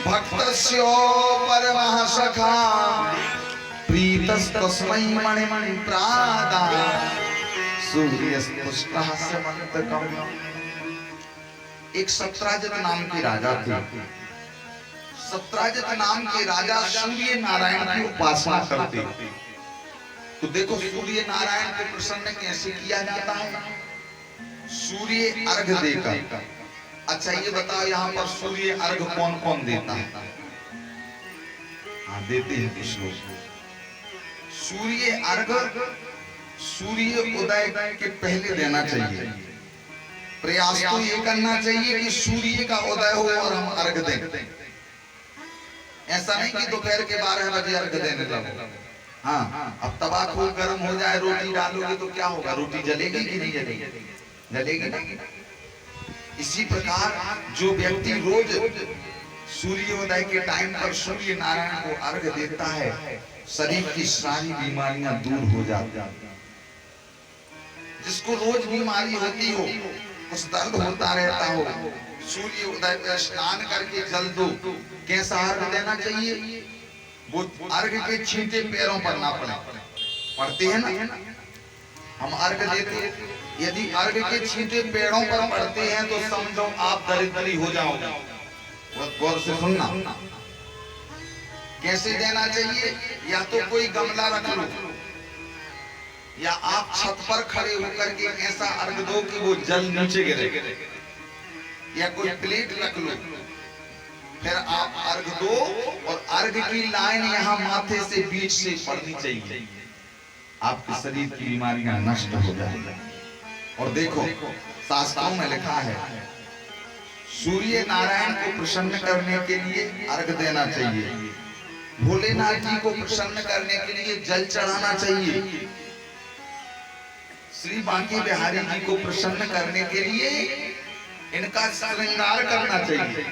भक्तस्यो परमः सखा प्रीतस्तस्मै मणिमणि प्रादा सूर्यस्पुष्टः समन्तकम्। एक सत्राजित नाम के राजा थे। सत्राजित नाम के राजा सूर्य नारायण की उपासना करते। तो देखो सूर्य नारायण को प्रसन्न कैसे किया जाता है? सूर्य अर्घ देकर। अच्छा ये बताओ यहाँ पर सूर्य अर्घ कौन कौन देता है? हाँ देते हैं कुछ लोग। सूर्य अर्घ सूर्य उदय के पहले देना चाहिए। प्रयास तो ये करना चाहिए कि सूर्य का उदय हो और हम अर्घ दें। ऐसा नहीं कि दोपहर के 12 बजे अर्घ देने लगो। हाँ अब तबाकू गर्म हो जाए, रोटी डालोगे तो क्या होगा? रोटी जलेगी कि नहीं जलेगी? जलेगी नहीं। इसी प्रकार जो व्यक्ति रोज सूर्योदय के टाइम पर सूर्य नारायण को अर्घ देता है, शरीर की सारी बीमारियां दूर हो जाती हैं। जिसको रोज बीमारी होती हो, कुछ दर्द होता रहता हो, सूर्य उदय पर स्नान करके जल दो। कैसा अर्घ देना चाहिए? वो अर्घ के छींटे पैरों पर ना पड़े। पड़ते हैं ना हम अर्घ देते, यदि अर्घ के छींटे पेड़ों पर पड़ते हैं तो समझो आप दरिद्री हो जाओगे। बहुत गौर से सुनना। कैसे देना चाहिए? या तो कोई गमला रख लो, या आप छत पर खड़े होकर के ऐसा अर्घ दो कि वो जल नीचे गिरे, या कोई प्लेट रख लो, फिर आप अर्घ दो और अर्घ की लाइन यहाँ माथे से बीच से पड़नी चाहिए। आपके शरीर की बीमारियां नष्ट हो जाएंगी। और देखो शास्त्रों में लिखा है सूर्य नारायण को प्रसन्न करने के लिए अर्घ देना चाहिए। भोलेनाथ जी को प्रसन्न करने के लिए जल चढ़ाना चाहिए। श्री बांके बिहारी जी को प्रसन्न करने के लिए इनका श्रृंगार करना चाहिए।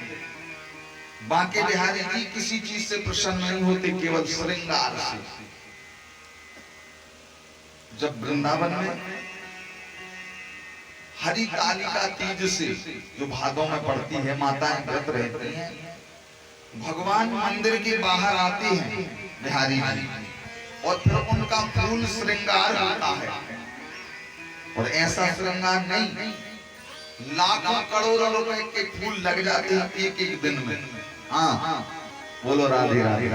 बांके बिहारी जी किसी चीज से प्रसन्न नहीं होते, केवल श्रृंगार से। जब वृंदावन में हरितालिका तीज से जो भादों में पड़ती है, माताएं व्रत रहती हैं, भगवान मंदिर के बाहर आते हैं बिहारी जी, और फिर उनका फूल श्रृंगार होता है। और ऐसा श्रृंगार नहीं, लाखों करोड़ों रुपए के फूल लग जाते हैं एक एक दिन में। हाँ बोलो राधे राधे।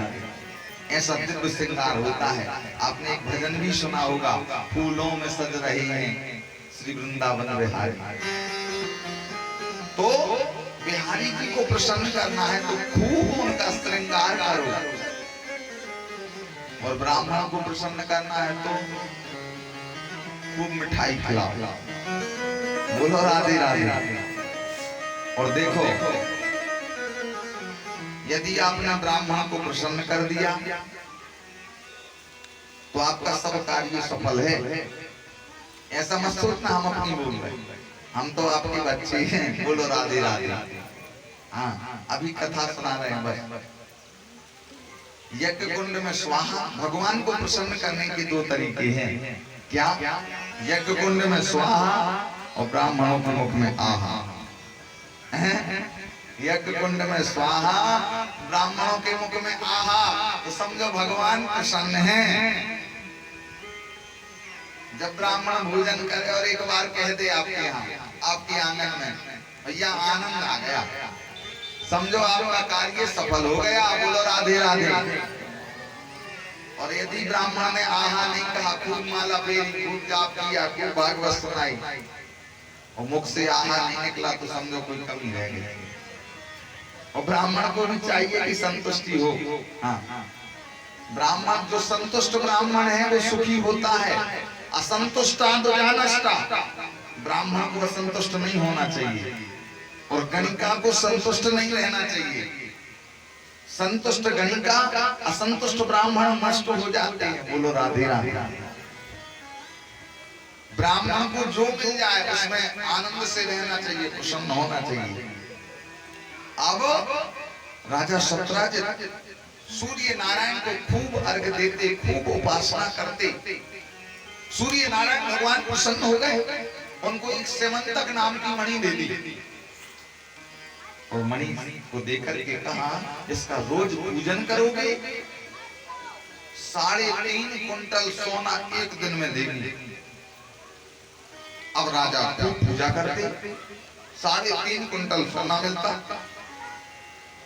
ऐसा दिव्य श्रृंगार होता है। आपने एक भजन भी सुना होगा, फूलों में सज रहे हैं श्री वृंदावन बिहारी। तो बिहारी जी को प्रसन्न करना है तो खूब उनका श्रृंगार करो, और ब्राह्मण को प्रसन्न करना है तो खूब मिठाई खिलाओ। बोलो राधे राधे। और देखो यदि आपने ब्राह्मण को प्रसन्न कर दिया तो आपका सब कार्य सफल है। ऐसा मत सोचना हम अपनी बोल रहे, हम तो आपके बच्चे हैं। बोलो राधे राधे। हाँ अभी कथा सुना रहे हैं बस। यज्ञ कुंड में स्वाहा, भगवान को प्रसन्न करने के दो तरीके हैं। क्या? यज्ञ कुंड में स्वाहा और ब्राह्मणों के मुख में आहा। यज्ञ कुंड में स्वाहा, ब्राह्मणों के मुख में आहा, तो समझो भगवान प्रसन्न हैं। जब ब्राह्मण भोजन करे और एक बार कह दे आपके यहाँ, आपके आंगन में, भैया आनंद आ गया, समझो आपका कार्य सफल हो गया। बोलो राधे राधे। और यदि ब्राह्मण ने आहा नहीं कहा, खूब माला फेरी, खूब जाप किया, खूब भागवत सुनाई, और मुख से आहा नहीं निकला, तो समझो कोई कमी रह गई। और ब्राह्मण को भी चाहिए कि संतुष्टि हो। हाँ ब्राह्मण, जो संतुष्ट ब्राह्मण है वो सुखी होता है। असंतुष्टा दुरानष्टा, ब्राह्मण को असंतुष्ट नहीं होना चाहिए, और गणिका को संतुष्ट नहीं रहना चाहिए। संतुष्ट गणिका, असंतुष्ट ब्राह्मण नष्ट हो जाते हैं। बोलो राधे राधे। ब्राह्मण को जो मिल जाए उसमें आनंद से रहना चाहिए, प्रसन्न होना चाहिए। अब राजा सत्राजित सूर्य नारायण को खूब अर्घ देते, खूब उपासना करते। सूर्य नारायण भगवान प्रसन्न हो गए, उनको एक सेवंतक नाम की मणि दे दी। और मणि को देकर के कहा, इसका रोज पूजन करोगे, 3.5 कुंटल सोना एक दिन में देगी। अब राजा को पूजा करते, 3.5 कुंटल सोना मिलता।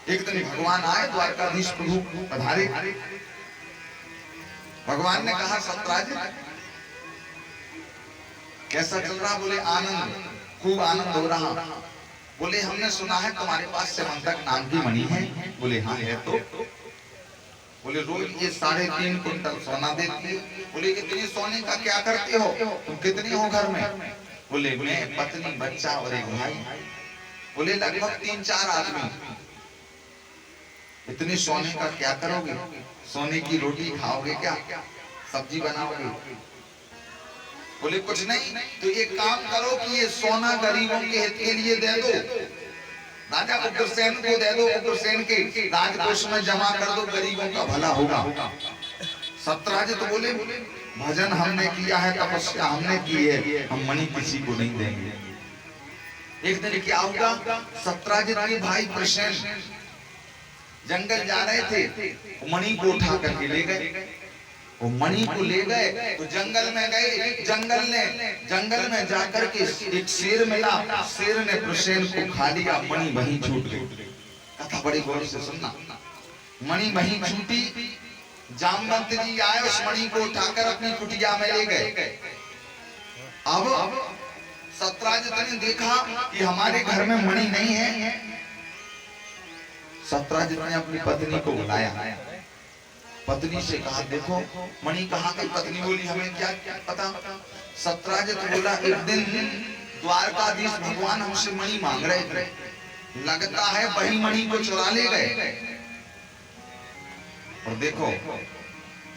एक दिन भगवान आए, द्वारकाधीश प्रभु पधारे। भगवान ने कहा, सत्राजित कैसा चल रहा? बोले आनंद, खूब आनंद हो रहा। बोले हमने सुना है तुम्हारे पास सेमंतक नाम की मणि है। बोले हाँ है। तो बोले रोज ये 3.5 कुंटल सोना देती है। बोले इतने सोने का क्या करते हो? तुम कितने हो घर में? बोले मैं, पत्नी, बच्चा और एक भाई। बोले लगभग 3-4 आदमी। इतने सोने का क्या करोगे? सोने की रोटी खाओगे क्या? सब्जी बनाओगे? बोले कुछ नहीं, तो एक काम करो कि ये सोना गरीबों के हित के लिए दे दो, राजा उग्रसेन को दे दो, उग्रसेन के राजकोष में जमा कर दो, गरीबों का भला होगा। सत्राजित तो बोले भजन हमने किया है, तपस्या हमने की है, हम मणि किसी को नहीं देंगे। एक दिन क्या होगा, सत्राजित के भाई प्रसेन जंगल जा रहे थे, मणि को उठा करके ले गए। वो मणि को ले गए तो जंगल में गए, जंगल में जाकर के एक शेर मिला, शेर ने प्रसेन को खा लिया, मणि वहीं छूट गई। कथा बड़ी गौर से सुनना। मणि वहीं छूटी, जामवंत जी आए, उस मणि को उठाकर अपनी कुटिया में ले गए। अब सत्राजित ने देखा कि हमारे घर में मणि नहीं है। सत्राजित ने अपनी पत्नी को बुलाया, पत्नी से कहा देखो मणि कहाँ गई? पत्नी बोली हमें क्या पता। सत्राजित बोला एक दिन द्वारकाधीश भगवान हमसे मणि मांग रहे थे, लगता है वही मणि को चुरा ले गए। और देखो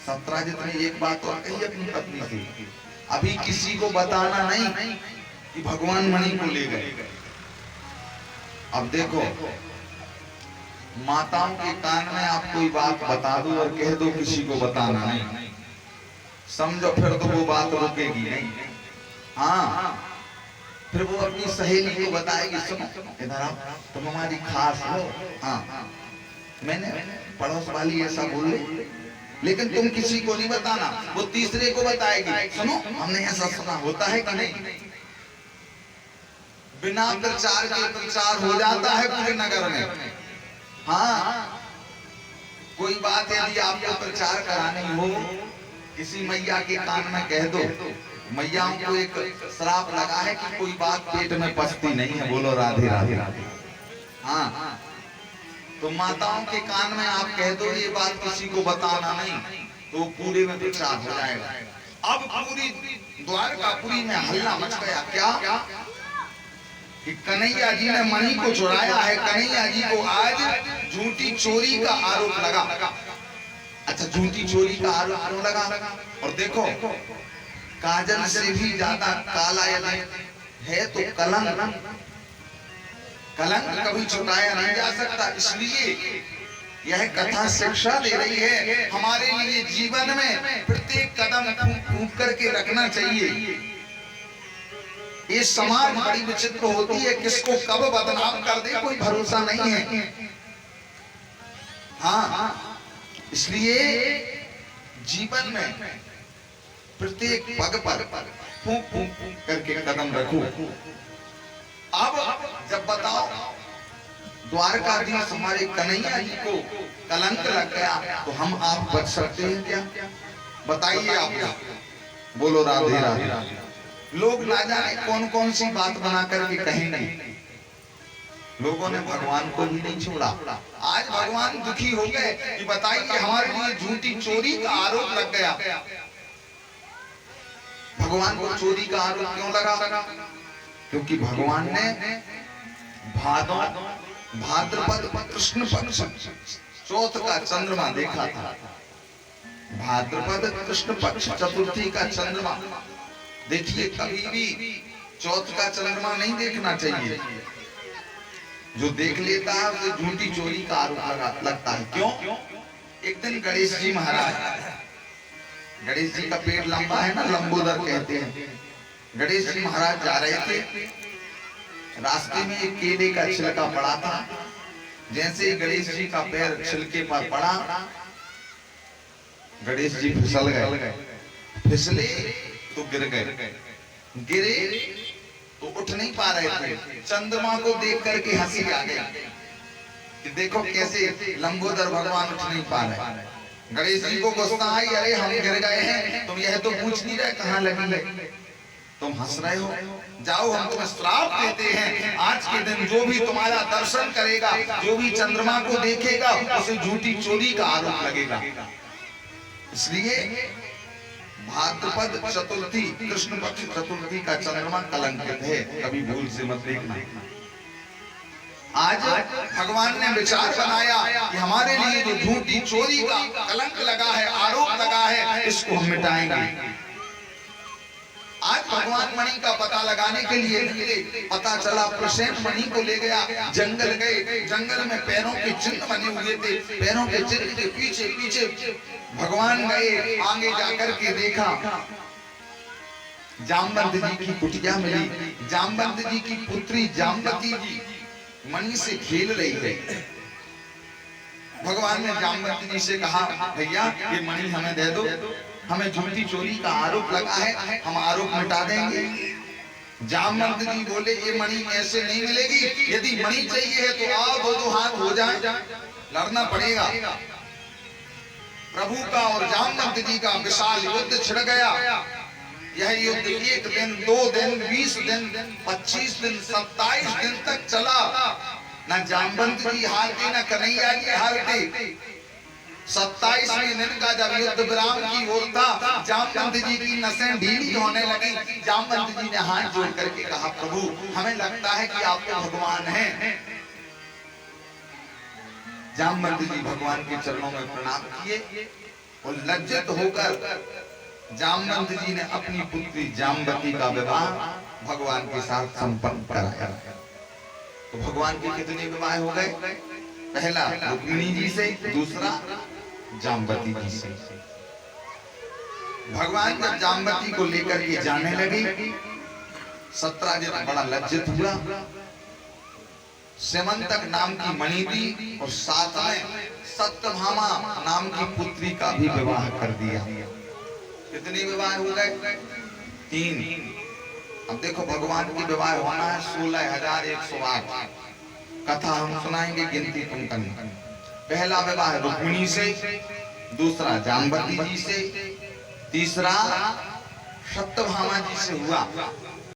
सत्राजित ने एक बात और कही अपनी पत्नी से, अभी किसी को बताना नहीं कि भगवान मणि को ले गए। अब देखो माताओं के कान में आप कोई बात बता दो और कह दो किसी को बताना नहीं, समझो फिर तो वो बात रुकेगी नहीं। हाँ, फिर वो अपनी सहेली को बताएगी, सुनो इधर आओ, तुम हमारी खास हो। हाँ, मैंने पड़ोस वाली ऐसा बोले, लेकिन तुम किसी को नहीं बताना। वो तीसरे को बताएगी, सुनो हमने ऐसा सुना, होता है कि नहीं? बिना प्रचार के प्रचार हो जाता है पूरे नगर में। हाँ, कोई बात यदि आपको प्रचार करानी हो, किसी मैया के कान में कह दो। मैयाओं को एक श्राप लगा है कि कोई बात पेट में पचती नहीं है। बोलो राधे राधे। हाँ, तो माताओं के कान में आप कह दो ये बात किसी को बताना नहीं, तो पूरे में प्रचार हो जाएगा। अब पूरी द्वारकापुरी में हल्ला मच गया। क्या कि कन्हैया जी ने मणि को चुराया है, कन्हैया जी को आज झूठी चोरी का आरोप लगा। अच्छा, झूठी चोरी का आरोप लगा। और देखो काजल से भी ज्यादा काला है तो कलंक, कलंक कभी छुपाया नहीं जा सकता। इसलिए यह कथा शिक्षा दे रही है हमारे लिए, जीवन में प्रत्येक कदम फूंक करके रखना चाहिए। ये समाज बड़ी विचित्र होती है, किसको कब बदनाम कर दे कोई भरोसा नहीं है। हाँ, इसलिए जीवन में प्रत्येक पग पर फूंक फूंक करके कदम रखो। अब जब बताओ द्वारकाधीश हमारे कन्हैया जी को कलंक लग गया, तो हम आप बच सकते हैं क्या? बताइए आप। बोलो राधे राधे। लोग ना जाने कौन कौन सी बात बना करके कहेंगे। लोगों ने भगवान को भी नहीं छोड़ा। आज भगवान दुखी हो गए कि बताइए हमारे लिए झूठी चोरी का आरोप लग गया। भगवान को चोरी का आरोप क्यों लगा? क्योंकि भगवान ने भाद्रपद कृष्ण पक्ष चौथ का चंद्रमा देखा था। भाद्रपद कृष्ण पक्ष चतुर्थी का चंद्रमा देखिए, कभी भी चौथ का चंद्रमा नहीं देखना चाहिए। जो देख लेता है उसे झूठी चोरी का आरोप लगता है। क्यों? एक दिन गणेश जी महाराज, गणेश जी का पेट लंबा है ना, लंबोदर कहते हैं। गणेश जी महाराज जा रहे थे, रास्ते में एक केले का छिलका पड़ा था, जैसे ही गणेश जी का पैर छिलके पर पड़ा, गणेश जी फिसल गए, फिसले तो गिर गए, गिरे तो उठ नहीं पा रहे थे। चंद्रमा को देख करके हंसी आ गई कि देखो कैसे लंबोदर भगवान उठ नहीं पा रहे। गणेश जी को गुस्सा आई, अरे हम गिर गए हैं, तुम यह तो पूछ नहीं रहे कहाँ लगी है, तुम हंस रहे हो, जाओ हम तुम्हें श्राप देते हैं, आज के दिन जो भी तुम्हारा दर्शन करेगा, जो भी चंद्रमा को देखेगा, उसे झूठी चोरी का आरोप लगेगा। इसलिए भाद्रपद चतुर्थी, कृष्ण पक्ष चतुर्थी का चंद्रमा कलंकित है, कभी भूल से मत देखना। आज भगवान ने विचार बनाया कि हमारे लिए जो झूठी चोरी का कलंक लगा है, आरोप लगा है, इसको हम मिटाएंगे। आज भगवान मणि का पता लगाने के लिए निकले, पता चला प्रसेन मणि को ले गया, जंगल गए, जंगल में पैरों के चिन्ह बने हुए थे, पैरों के चिन्ह के पीछे पीछे भगवान गए, आगे जाकर के देखा जामवंत जी की कुटिया मिली, जामवंत जी की पुत्री जामवती जी मणि से खेल रही है। भगवान ने जामवंत जी से कहा, भैया ये मणि हमें दे दो, हमें झूठी चोरी का आरोप लगा है, हम आरोप मिटा देंगे। जामवंत जी बोले, ये मणि ऐसे नहीं मिलेगी, यदि मणि चाहिए है तो आओ, दो हाथ हो जाए, लड़ना पड़ेगा। प्रभु का और जामवंत जी का विशाल युद्ध छिड़ गया। यह युद्ध 1 दिन, 2 दिन, 20 दिन, 25 दिन, 27 दिन तक चला। न जामवंत जी हारते, न कन्हैया जी हारते। 27वें दिन का जब युद्ध विराम की ओर था, जामवंत जी की नसें ढीली होने लगी। जामवंत जी ने हाथ जोड़ करके कहा, प्रभु हमें लगता है कि आप तो भगवान हैं। जामवंत जी भगवान के चरणों में प्रणाम किए और लज्जित होकर जामवंत जी ने अपनी पुत्री जामवती का विवाह भगवान के साथ संपन्न कराया। तो भगवान के कितने विवाह हो गए? पहला रुक्मिणी जी से, दूसरा जामवती जी से। भगवान जब जामवती को लेकर के जाने लगे, 17 दिन बड़ा लज्जित हुआ। सेमंतक नाम की मणि थी और साथ में सत्यभामा नाम की पुत्री का भी विवाह कर दिया। कितने विवाह हो गए? 3। अब देखो भगवान की विवाह होना है 16,108। कथा हम सुनाएंगे, गिनती तुम करना। पहला विवाह रुक्मिणी से, दूसरा जामवती जी से, तीसरा सत्यभामा जी से हुआ।